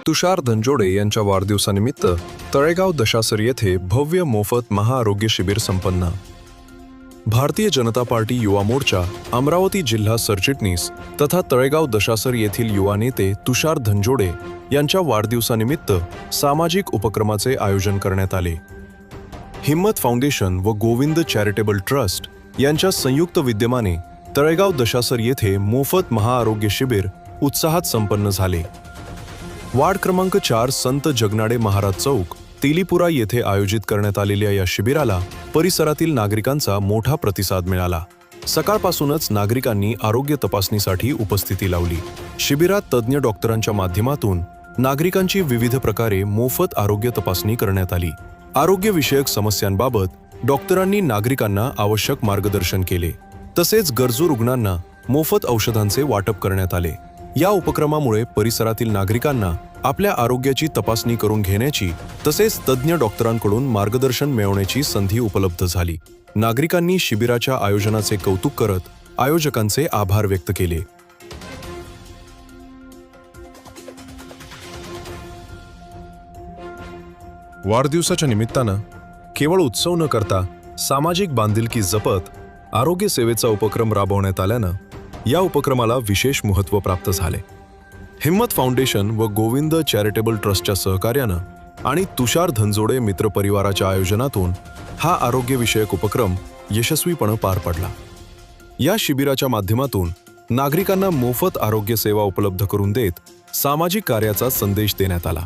तुषार धनजोडे यांच्या वाढदिवसानिमित्त तळेगाव दशासर येथे भव्य मोफत महाआरोग्य शिबिर संपन्न. भारतीय जनता पार्टी युवा मोर्चा अमरावती जिल्हा सरचिटणीस तथा तळेगाव दशासर येथील युवा नेते तुषार धनजोडे यांच्या वाढदिवसानिमित्त सामाजिक उपक्रमाचे आयोजन करण्यात आले. हिम्मत फाउंडेशन व गोविंद चॅरिटेबल ट्रस्ट यांच्या संयुक्त विद्यमाने तळेगाव दशासर येथे मोफत महाआरोग्य शिबिर उत्साहात संपन्न झाले. वार्ड क्रमांक 4 संत जगनाडे महाराज चौक तेलीपुरा येथे आयोजित करण्यात आलेल्या या शिबिराला परिसरातील नागरिकांचा मोठा प्रतिसाद मिळाला. सकाळपासूनच नागरिकांनी आरोग्य तपासणीसाठी उपस्थिती लावली. शिबिरात तज्ज्ञ डॉक्टरांच्या माध्यमातून नागरिकांची विविध प्रकारे मोफत आरोग्य तपासणी करण्यात आली. आरोग्यविषयक समस्यांबाबत डॉक्टरांनी नागरिकांना आवश्यक मार्गदर्शन केले. तसेच गरजू रुग्णांना मोफत औषधांचे वाटप करण्यात आले. या उपक्रमामुळे परिसरातील नागरिकांना आपल्या आरोग्याची तपासणी करून घेण्याची तसेच तज्ज्ञ डॉक्टरांकडून मार्गदर्शन मिळवण्याची संधी उपलब्ध झाली. नागरिकांनी शिबिराच्या आयोजनाचे कौतुक करत आयोजकांचे आभार व्यक्त केले. वाढदिवसाच्या निमित्तानं केवळ उत्सव न करता सामाजिक बांधिलकी जपत आरोग्य सेवेचा उपक्रम राबवण्यात आल्यानं या उपक्रमाला विशेष महत्त्व प्राप्त झाले. हिम्मत फाउंडेशन व गोविंद चॅरिटेबल ट्रस्टच्या सहकार्यानं आणि तुषार धनजोडे मित्र परिवाराच्या आयोजनातून हा आरोग्यविषयक उपक्रम यशस्वीपणे पार पडला. या शिबिराच्या माध्यमातून नागरिकांना मोफत आरोग्य सेवा उपलब्ध करून देत सामाजिक कार्याचा संदेश देण्यात आला.